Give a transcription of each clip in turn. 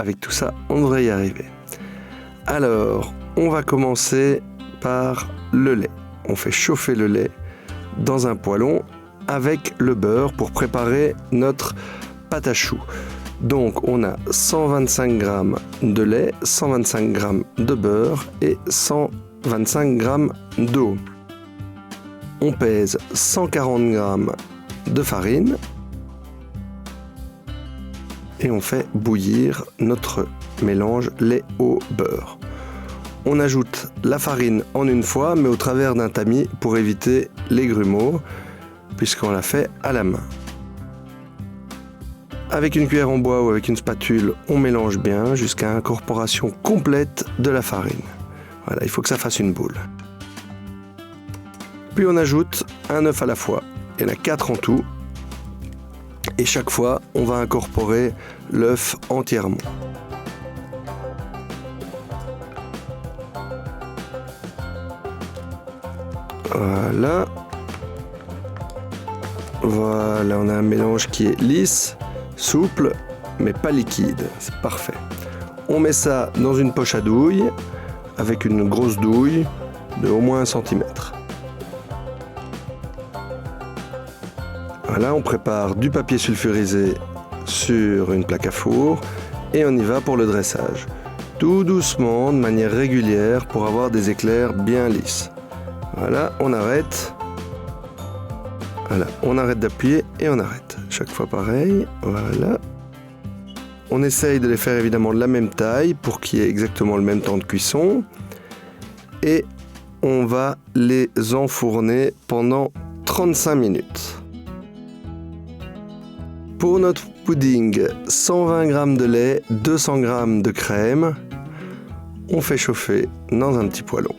avec tout ça, on devrait y arriver. Alors, on va commencer par le lait. On fait chauffer le lait dans un poêlon avec le beurre pour préparer notre pâte à choux. Donc, on a 125 g de lait, 125 g de beurre et 125 g d'eau. On pèse 140 g de farine et on fait bouillir notre mélange lait au beurre. On ajoute la farine en une fois, mais au travers d'un tamis pour éviter les grumeaux, puisqu'on la fait à la main. Avec une cuillère en bois ou avec une spatule, on mélange bien jusqu'à incorporation complète de la farine. Voilà, il faut que ça fasse une boule. Puis on ajoute un œuf à la fois. Il y en a 4 en tout. Et chaque fois, on va incorporer l'œuf entièrement. Voilà. Voilà, on a un mélange qui est lisse, souple, mais pas liquide. C'est parfait. On met ça dans une poche à douille, avec une grosse douille de au moins 1 cm. Voilà, on prépare du papier sulfurisé sur une plaque à four et on y va pour le dressage. Tout doucement, de manière régulière, pour avoir des éclairs bien lisses. Voilà, on arrête. Voilà, on arrête d'appuyer et on arrête. Chaque fois pareil, voilà. On essaye de les faire évidemment de la même taille pour qu'il y ait exactement le même temps de cuisson. Et on va les enfourner pendant 35 minutes. Pour notre pudding, 120 g de lait, 200 g de crème. On fait chauffer dans un petit poêlon.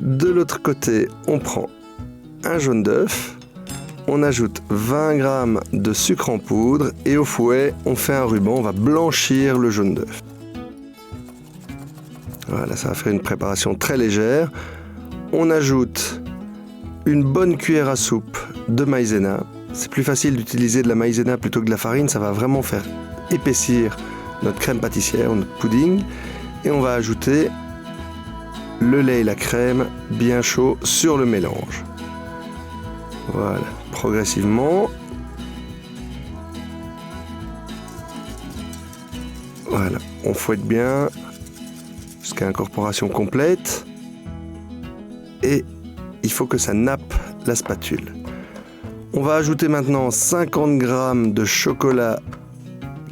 De l'autre côté, on prend un jaune d'œuf. On ajoute 20 g de sucre en poudre et au fouet, on fait un ruban. On va blanchir le jaune d'œuf. Voilà, ça va faire une préparation très légère. On ajoute une bonne cuillère à soupe de maïzena. C'est plus facile d'utiliser de la maïzena plutôt que de la farine. Ça va vraiment faire épaissir notre crème pâtissière, notre pudding. Et on va ajouter le lait et la crème bien chaud sur le mélange. Voilà, progressivement. Voilà, on fouette bien jusqu'à incorporation complète. Et il faut que ça nappe la spatule. On va ajouter maintenant 50 g de chocolat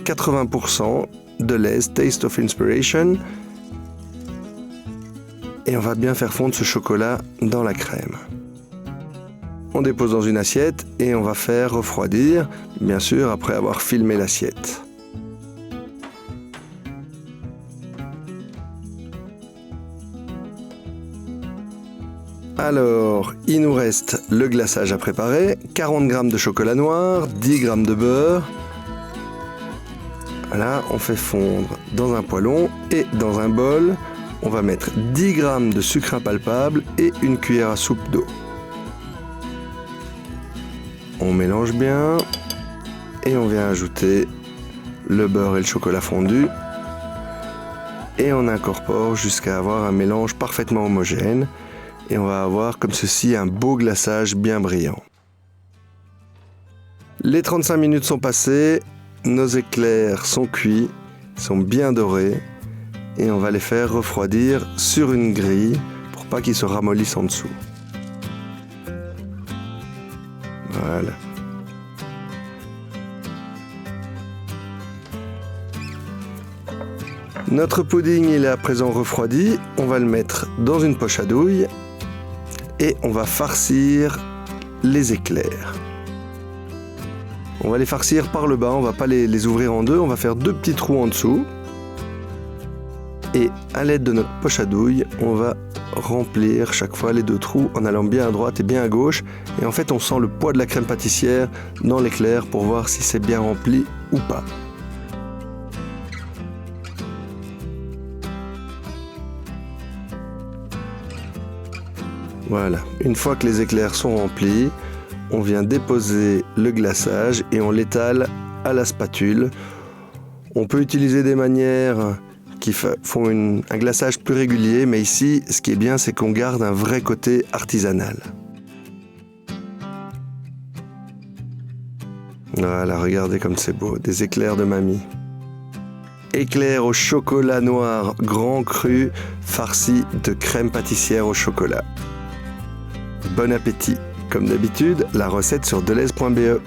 80% de Lay's Taste of Inspiration. Et on va bien faire fondre ce chocolat dans la crème. On dépose dans une assiette et on va faire refroidir, bien sûr après avoir filmé l'assiette. Alors, il nous reste le glaçage à préparer, 40 g de chocolat noir, 10 g de beurre. Voilà, on fait fondre dans un poêlon et dans un bol, on va mettre 10 g de sucre impalpable et une cuillère à soupe d'eau. On mélange bien et on vient ajouter le beurre et le chocolat fondu. Et on incorpore jusqu'à avoir un mélange parfaitement homogène. Et on va avoir comme ceci un beau glaçage bien brillant. Les 35 minutes sont passées, nos éclairs sont cuits, sont bien dorés et on va les faire refroidir sur une grille pour pas qu'ils se ramollissent en dessous. Voilà. Notre pudding il est à présent refroidi, on va le mettre dans une poche à douille et on va farcir les éclairs. On va les farcir par le bas, on va pas les ouvrir en deux, on va faire 2 petits trous en dessous. Et à l'aide de notre poche à douille, on va remplir chaque fois les 2 trous en allant bien à droite et bien à gauche. Et en fait, on sent le poids de la crème pâtissière dans l'éclair pour voir si c'est bien rempli ou pas. Voilà, une fois que les éclairs sont remplis, on vient déposer le glaçage et on l'étale à la spatule. On peut utiliser des manières qui font un glaçage plus régulier, mais ici, ce qui est bien, c'est qu'on garde un vrai côté artisanal. Voilà, regardez comme c'est beau, des éclairs de mamie. Éclairs au chocolat noir grand cru, farcis de crème pâtissière au chocolat. Bon appétit! Comme d'habitude, la recette sur delhaize.be.